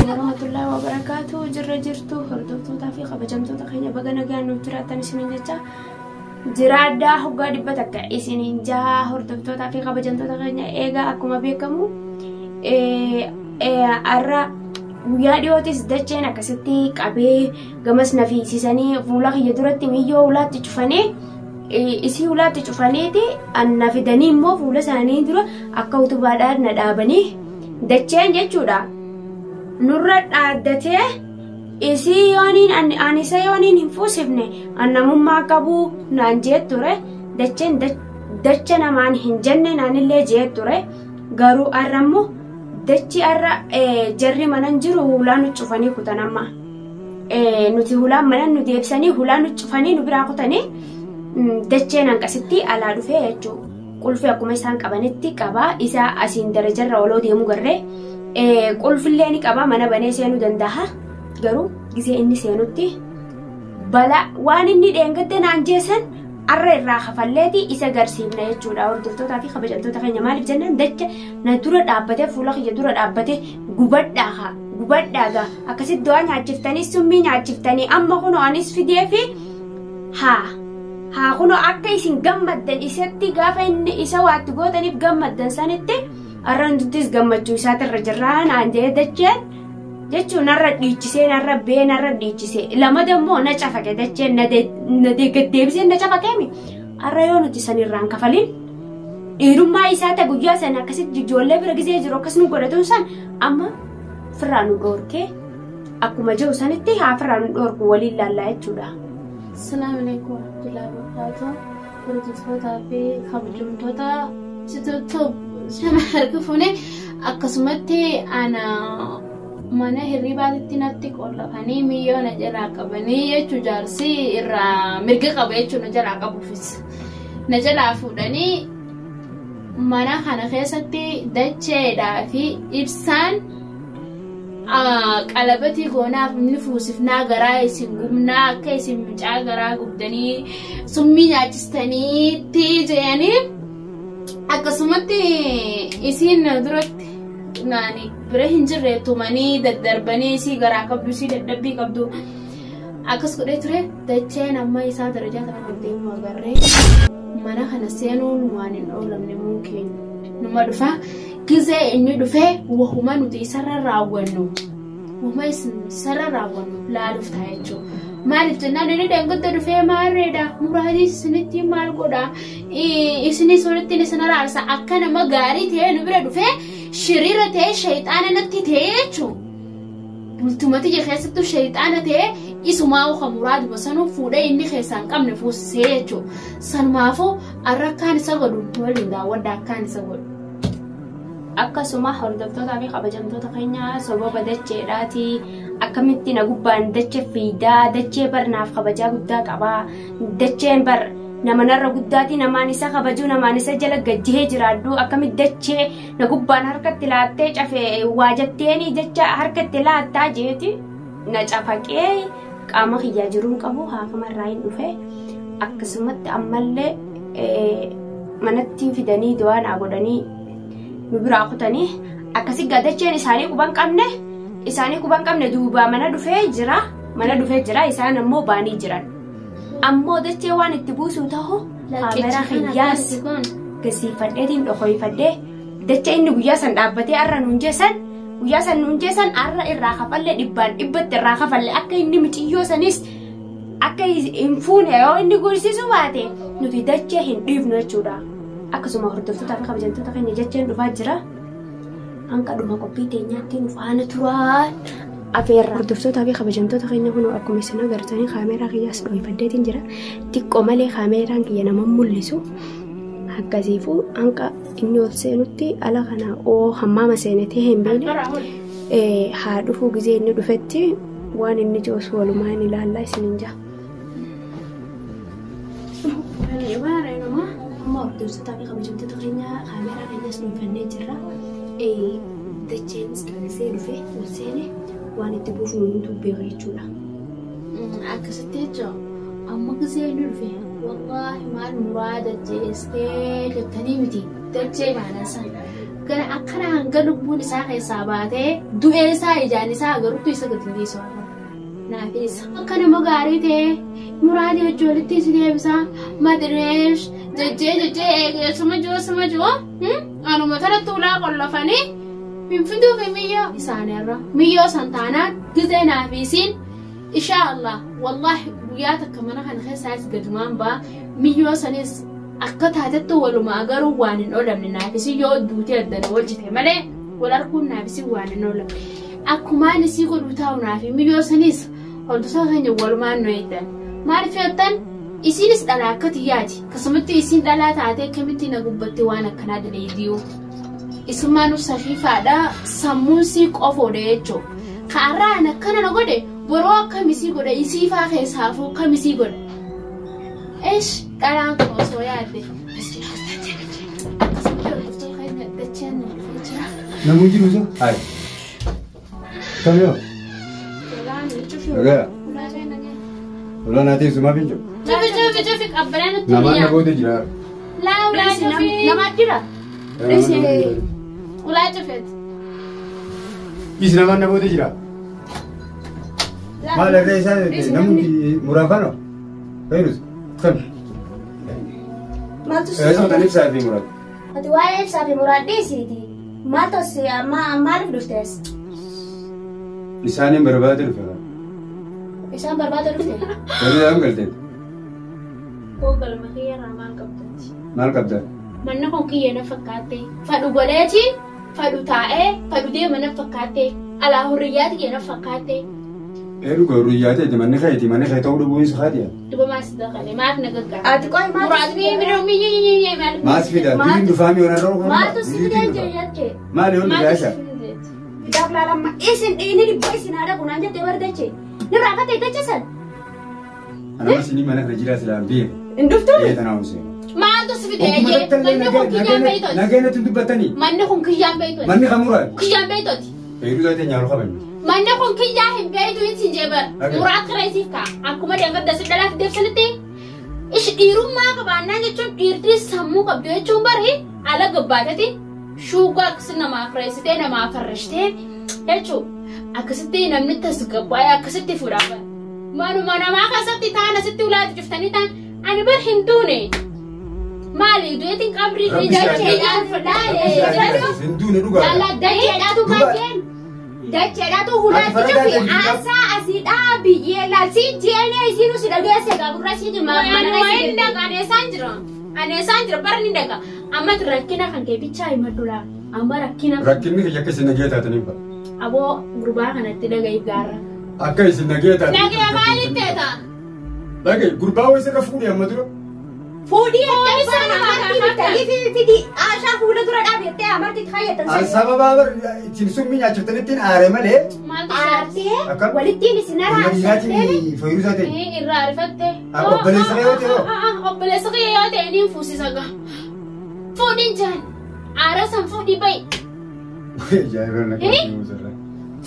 أنا ورحمة الله وبركاته جرجرتو هردوتو تافي خبجمتو تخيني بغنا غانو تراتن سنينجا جرادا هوغا دبتك اسنينجا هردوتو تافي خبجمتو تخيني ايغا اكما بيكمو arra guyyaa dhiyootis dacheen akkasitti qabee gamas nafiisisanii fuula kiyya duratti miyyoo ulaatti cufanii isii ulaatti cufaneeti anna fidanii immoo fuula isaanii dura akka utubaadhaan na dhaabanii dacheen jechuudha nurra dhaaddatee isii yooniin anisa yooniin hin fuusifne annamummaa qabuu naan jeet ture dacheen dacha namaan hin jenne naanillee jeet ture garuu arrammoo dachi arra jarri manan jiru hulaan cufanii kutanamma nuti hulaan manan nu deebisanii hulaan cufanii nu biraa kutanii dacheen hanqasitti alaa dhufee jechuu qulfi akkuma isaan qabanitti qabaa isaa asiin darajarra waloo deemu garree qulfillee ni qabaa mana banee seenuu danda'a garuu gisee inni seenutti bala waan inni dheengadde naan jeesan arra irraa kafalleeti isa garsiifna jechuudha hordoftoota fi kabajamtoota keenya maaliif jennaan dacha na dura dhaabbatee fuula kiyya dura dhaabbatee gubadhaaga akkasitti do'a nyaachiftanii summii nyaachiftanii amma kunoo anis fidee fi haa kunoo akka isin gammaddan isatti gaafa inni isa waatti gootaniif gammaddan sanitti arra hunduttis gammachuu isaatirra jirraa naan jedhe dacheen jechuun narra dhiichisee narra bee narra dhiichisee lama dammoo na cafake dacheen na deeggaddeebisee na cafakeemi arra yoo nuti sanirraan kafalin dhiirummaa isaa ta'e guyyaa sana akkasitti ijoollee bira gisee jiru akkas nu godhatuun san amma firraa nu dhoorkee akkuma jiru sanitti haa firraa nu dhoorku waliin laallaa jechuudha. Assalamu alaikum warahmatullahi wabarakatuh. Hordoftoota fi kabajamtoota sitoottoo sana harkifune akkasumatti ana mana hirribaatti natti qollafanii miyyoo na jalaa qabanii jechuu jaarsi irraa mirga qaba jechuu na jalaa qabuufis na jalaa fuudhanii mana kana keessatti dacheedhaa fi ibsaan qalabatii goonaaf inni fuusifnaa garaa isin gubnaa akka isin mucaa garaa gubdanii summii nyaachistaniitti jedhanii akkasumatti isin duratti naani bira hin jirre tumanii daddarbanii isii garaa qabdu isii dadhabbii qabdu akkas godhee ture dacheen amma isaa darajaa kana qabdeemu agarree mana kana seenuun waan hin oolamne mungeen numa dhufa gisee inni dhufee wahuma nuti isarra raawwannu laaluuf ta'a jechuudha. Maaliif jennaan inni deeggarta dhufee maarreedha muraasni isinitti maal godha isinis walitti isin araarsa akka nama gaarii ta'e nu bira dhufee shiriira ta'e shayxaana natti ta'e jechuudha. Bultumatti keessattuu shayxaana ta'e isumaa uka muraaduma sanuu fuudhee inni keessaan qabne fuusisee jechuudha. Sanumaafuu arra akkaan isa godhu waliin daawwadda akkaan isa godhu. Akkasuma hordoftoota fi kabajamtoota keenya sababa dacheedhaati akkamitti na gubbaan dachee fiidaa dachee barnaaf kabajaa guddaa qabaa dacheen bar nama narra guddaati namaan isa kabajuu namaan isa jala gajjihee jiraadhu akkamitti dachee na gubbaan harkatti laattee cafee waa jetteeni jecha harkatti laattaa jeeti na cafaqee qaama kiyyaa jiruun qabu haafamarraa hin dhufe akkasumatti ammallee manatti fidanii du'aa naa godhanii nu biraa kutanii akkasi gadacheen isaanii quban qabne duuba mana dhufee jira isaan ammoo baanii jiran ammoo dachee waan itti buusuu ta'u kaamera xiyyaas gasiifadheetiin dhokoyfadhee dacha inni guyyaa san dhaabbatee arra nuun jeesan arra irraa kafalle dhibbatti irraa kafalle akka inni mixiyyoo sanis akka hin fuune yoo inni gursiisu baate nuti dachee hin dhiifnu jechuudha. Akkasuma hordoftoota fi kabajamtoota keenya jecheen dhufaa jira. Hanqa dhuma qophii teenyaatti nu faana turaa afeerra. Hordoftoota fi kabajamtoota keenya kun akkuma isin agartanii kaameeraa kiyyaas dhoofaddeetiin jira. Xiqqoo malee kaameeraan kiyya nama mul'isu. Akkasiifuu hanqa inni ol seenutti ala kana hammaama seenetee hin beekne haa dhufuu gisee inni dhufetti waan inni joosu walumaan ilaallaa isiniin jira. dursataa fi kabajamtoota keenya kaameeraa keenyas nuyi fannee jirra. Dacheenis qanasee dhufee ol seene waan itti buufnu nutu beeka jechuudha. Akkasitti jechuudha. Amma gisee nu dhufe wallaahi maal muraada jeestee jettanii miti dachee baanasa. Gara akkana hanga lubbuun isaa keessaa baatee du'ee isaa ijaan isaa agaruutu isa gadi dhiisuu naafis. Akka nama gaarii ta'e muraadii hojii walitti si deebisaa madireesh jejjee eegeessuma joo anuma taratti ulaa qollofanii finfituu fi miyyoo isaaniirra miyyoo santaanaan gisee naafisiin inshaallah wallahi guyyaa takka mana kana keessaas gadumaan ba'a miyyoo sanis akka taatetti walumaa garuu waan hin oolamne naafisi yoo duutee addana wajjite malee wal arguun naafisi waan hin oolamne akkumaan isii godhu taa'u naafi miyyoo sanis wantoota keenya walumaan nu eegdan maaliif yottan isiinis dhalaa akka tiyyaati akkasumatti isiin dhalaa taatee akkamitti na gubbatti waan akkanaa daleediyuu isummaan safiifaadha sammuun sii qofoodha jechuudha kaarraan akkana na godhe boroo akkamisii godha isiifaa keessaafuu akkamisii godha eesh dhalaan kun osoo yaadde namun jiru so hai kamyo agak ulah nanti semua pinjau Cufi kabbalaan nutti nama nak kau tu jira ulaa cufi nama jira ulaa cufet is nama nak kau tu jira malah resa namun murabano virus kan Maaltu resa tadi saya fi murad ati waa'ee ibsaa fi muraadhii isiiti. Maaliif dhuftees? Isaanin barbaade dhufeera. Isaan barbaade dhufte? Garuu yaa'u galteet. koo galma kiyyaarraa maal qabdati? Maal qabda? Manna kun kiyyee na fakkaatte fadhu godheeti fadhu taa'ee fadhu deema na fakkaatte alaa hurriyyaati kiyee na fakkaatte. Dhuga hurriyyaati manni kee ta'uu dhubuu isa haadhiya. Duba maas daqale maaf na gaggara? Ati qoy maal? Muraas miyyee maal? Maas fida diin dhufaami waan irraa oofama. Maaltu si fidee jettee? Maali yoon dhiyaasha? Fidaaf laalamma isin dhiini dhibba isin haadha kunaan jettee bardache nirraa akka ta'e dachisan. Anama sinii mana kana jira silaan beeku. Hin dhuftu? Tanaa usee. Maaltu si fidee manni kun kiyyaan beeytooti. Nageenya tun dubbatanii. Manni kun kiyyaan beeytooti. Manni kamuraan. Kiyyaan beeytooti. Heeruu isaatti nyaaru qaban. Manni kun kiyyaa hin beeytu ittiin jeebar. Muraat kireesiif kaa akkuma deemgadda si dhalaaf deebsanitti. Ishi dhiirummaa qabaannaa jechuun dhiirtii sammuu qabdu jechuun bari ala gabbaatati shuugaa akkasii namaa kireessitee namaa farrashtee jechuun akkasitti namni tasgabbaa'ee akkasitti fuudhaman. Manuma namaa keessatti ta'an asitti ulaatti cuftanii ta'an ani bar hin duune. Maali duetiin qabrii dacheedhaan fudhaalee. Hin duune dhugaa. Lala dacheedhaatu maddeen. Dacheedhaatu hulaatti cufi aasaa asiidhaa biyyee laalsii jeenee isiinu si dhageesse gaburra siiti maammanaa daga aneesaan jira barni daga amma rakkina kan kee bichaa himadhudha amma rakkinni kiyya akka isin nagee taataniif bara. Aboo gurbaa kanatti dhaga'i gaarra. Akka isin nagee taataniif. Nagee maaliif teeta? Dhaga'i gurbaa wayisa ka fuudhee amma dura. Fuudhii eebbaa namartii bitanii fidi aashaa fuula dura dhaabettee amartiitti fayyadamte. Sababa ittiin summii nyaachiftaniittiin aare malee. Aartee walittiin isin araarsattee. Fayyuu isaa ta'e. Irraa arifattee. Obboleessa kee yoo ta'e. Obboleessa kee yoo ta'e niin fuusisa gaa. Fuudhiin jaan aarasan fuudhii bayi.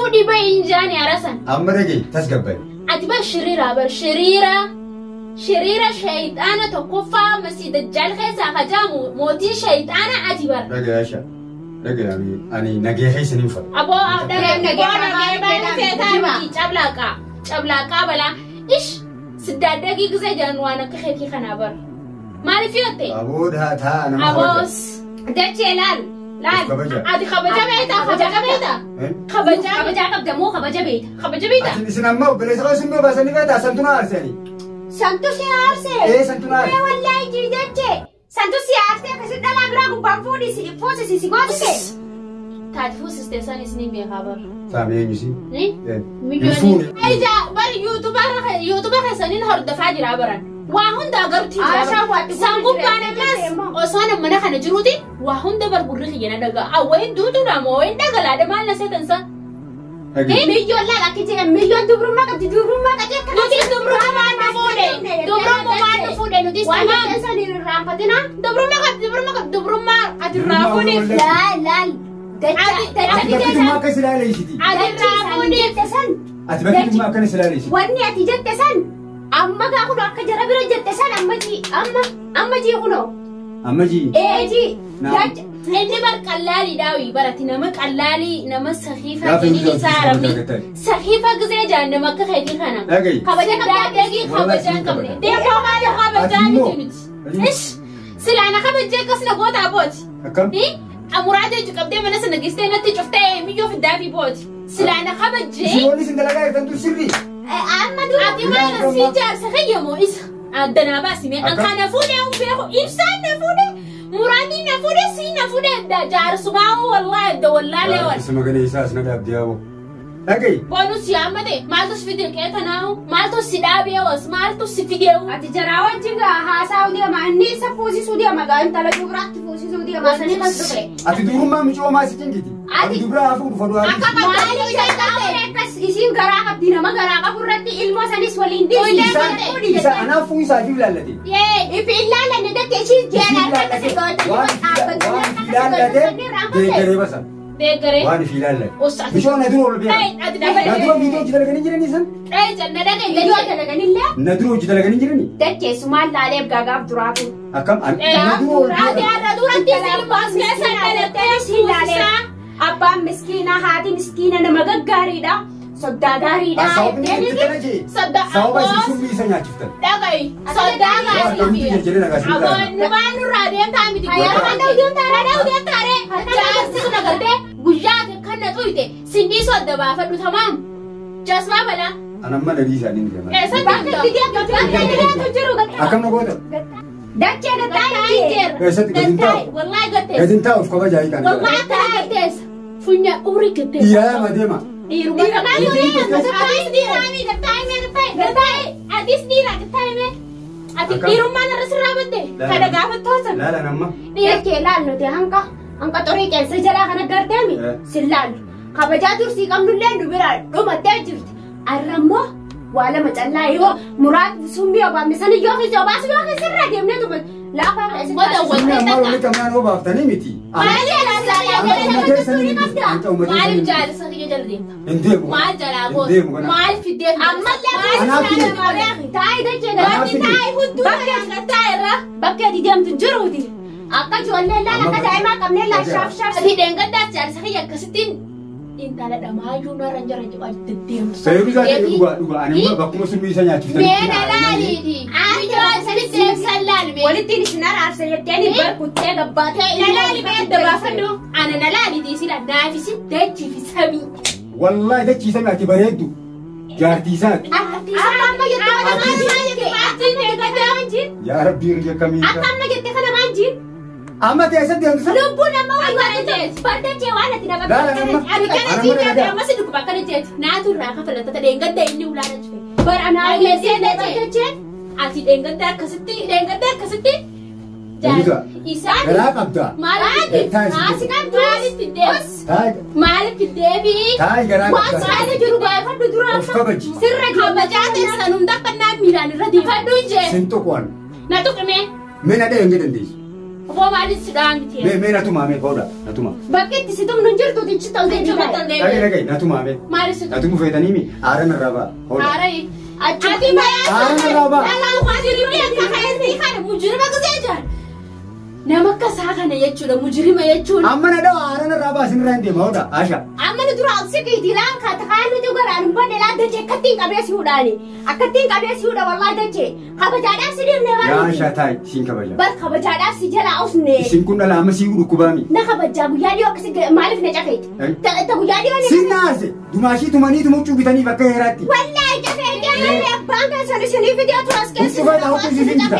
Fuudhii bayi hin jaani aarasan. Amma dhagee tasgabbaa'e. Ati bar shiriiraa bar shiriira shayitaana tokkoffaa masii dajjaal keessaa hajaamu mootii shayitaana ati bar. Dhagee Aisha. Dhagee ani nagee keessanii uffata. Aboo nagee cablaqaa balaa ish siddaadagii gisee jedhan waan akka keetii kanaa bar. Maaliif yootte? Aboo taa nama aboos dachee laal. Ati kabaja beektaa? Kabajaa qabda moo kabaja beekta? Isin amma obboleessa koo isin baasanii beektaa santuuna aarsanii. Santu si aarsee? Santuuna aarsee. Wallaahi jiidachee. Santu si aarsee akkasii dhalaa biraa gubbaan fuusisi gootise. Taati fuusistee san isiniin beekaa bara. Saamee eenyusi? Miliyoonii. Bari yuutuba keessaniin hordofaa jira baran. Waa hunda agartii jira. Isaan gubbaan ammas osoo mana kana jiruuti waa hunda barburri kiyyana dhagaa. Awwayin duutuudha moo wayin dhagalaadha maal na seetansa? Milyoon laala akka jedhan milyoon dubrummaa qabdi dubrummaa qajeelta. Nuti dubrummaa maal na foon Dubrummaa maal fuudhee nuti Waan keessan hin raanfatina. Dubrummaa ati raafuudhiif. Laal. Ati bakkitummaa akka silaaleysiiti. Ati raafuudhiif. Ati bakkitummaa akka silaaleysiiti. Wanni ati jette san amma gaa kun akka jara bira jette san amma jii kunoo. Amma jii. Jii. Inni bar qallaaliidhaawi barati nama qallaalii nama sahiifa jedhanii isaa arabni sahiifa gizee jaan nama akka keetii kana kabaja daadagii kabajaan qabne deemaa maali kabajaa miti nuti silaana kabajee akkas na goota abooti amuraa jechu qabdee mana sana geessee natti cuftee miyyoo fiddaafi booti silaana kabajee Isiboonni sin dalagaa jirtantu sirrii. Amma dura ati maala si jaarsa kayyamoo isa addanaa baasime ankaana fuudhee beeku ibsaan na fuudhee Murani na fude si na fude da jar sumawo wallahi da wallahi lewan. Sama gane isa sana da abdiyawo. Dagai. Bonus ya mate malto fide ke tanao malto sidabe was malto sifideu. ati jaraawwan jinga haasaa udiya ma inni isa fuusisuu diya magaa intala duburaatti fuusisuu diya ma sanii kan dhufe. Ati durummaa micoomaa si cingiti. Ati dubraa hafuuf faduu ati. Maali jalqabee akkas isiin garaa qabdi nama garaa qabu irratti ilmoo sanis waliin dhiisi. Isa anaafuu isaatiif ilaallate. Ifi ilaallanne dattee ishii jaalala akkasii Waan ilaallate deeggaree basa. Deeggaree. Waan ifi ilaallate. Micoon na dura ol beera. Na dura miidhoo hojii dalaganii jiranii san. Janna daga Yoo dalaganillee Na dura hojii dalaganii jiranii. dacheessumaan laalee gaagaaf duraatu. Akkam na dura ol beera. duratti silbaas keessa dhalatee si laalee abbaan miskiinaa haati miskiina nama gaggaariidha. Soddaa gaariidha. Sababa isin shumbii isa nyaachiftan. Dagai soddaa gaariifi Agoon nurraa deemtaa miti guyyaa taaree jaarsi sun agartee guyyaa kan na tuyte sindii sodda baafadhu tamaam jasmaa bala. Anamma nadii isaanii ni gama. Eessatti jiru Akkam na goota. dachee gattaa'ee Eessatti gadin taa'u. wallahi gattees Gadin taa'uuf kabajaa hiikan. wallahi akkana gattees funya uri gattees Dhiiraama deema. Ati dhiirummaan irra sirraa batte kada gaafattoosan. Laala namma. Dhiirkee laal nuti hanqa xurii qeensa jalaa kana gardeemi sin laallu kabajaa dursii qabnullee nu bira dhumattee jirti arrammoo waa lama callaa yoo muraat summii obaamne san yoo keessa obaasu yoo keessa irraa deemnee tuba laafa Amma walitti ammaan hoo baaftanii miti. Maaliif jaalisa kiyya jala deemta? Hin deemu. Maal jalaa goota? Hin deemu kana. Maaliif fiddeef? taa'ee dachee taa'ee hudduu taa'ee irraa bakka ati deemtu jiruuti akka ijoollee laala akka daa'imaa qabnee laal shaaf Ati deengaddaas jaalisa kiyya akkasittiin intala dhamaayyuu narra jara jedhu deddeemtu. Seeruu isaatii dhugaa ani immoo bakkuma summii isa nyaachiftan. Meena laaliiti. walittiin isin araarsa jetteeni barkuttee gabbaatee Nalaali bee dabaafadhu. Ana nalaaliiti sila naafisi dachiifi samii. Wallahi dachiisa ati bareeddu. Jaartii isaati. amma Yaa Rabbii irra kamii. jette kana maan jiin Amma teessatti hamsa. lubbuun amma wayyaatte bardachee waan ati Laala namma. Ani kana jiidhaa ammas dhukkuba akkana jeeti. Naatu irraa kafalattata deengadda inni ulaana jife. bar anaa leessee bardachee Ati deengadda akkasitti isaan Garaa qabdaa. maaliif fiddeef? Taa'e. Maaliif fiddeefi? Taa'e garaa waan qabdaa. saala jiru gaafadhu dura Of kabaji. sirra Kabajaa teessan hunda kannaan miilaan irra deemfadhu jee. Sin tuqwan. Na tuqime. Mee na dhee hin dandeessu. Oboo maaliif sidhaan miti? Mee na tumaa mee kooda na tumaa. bakki itti si tumnu jirtu tichi ta'u Dhagee na tumaa mee. Maaliif si Na tumu feetanii mi aaran irraa ba'a. Kooda. Haarai. Ati Aaran irraa ba'a. Mujirima gizee jaan. Nama akka isaa kana jechuudha mujirima jechuun. Amma na dhawa aaran irraa ba'a sin irraa hin deema hooda Asha. amma nu dura oksikiiti laan kaata kaan nuti garaan banne laan dachee akkattiin qabee si hudhaani akkattiin qabee si hudha wallaa dachee kabajaadhaaf si deemne Yaa waan Asha taa'e siin kabaja. bar kabajaadhaaf si jalaa ofne Isin kun dhala amma sii dhukkubaami. na kabajaa guyyaa dhiyoo akkasi maaliif na cafeeti ta guyyaa dhiyoo Sin naase dumaashii tumanii tumuccuu bitanii bakka heeraatti. wallaahi cafee jaallee abbaan keessan isinii fidee turas keessa Huccuu fayyada, huccuu isin fida.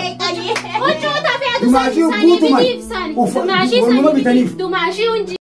huccuu tafee Dumaashii uffuu tuman. Dumaashii Uffannuma bitaniif. Dumaashii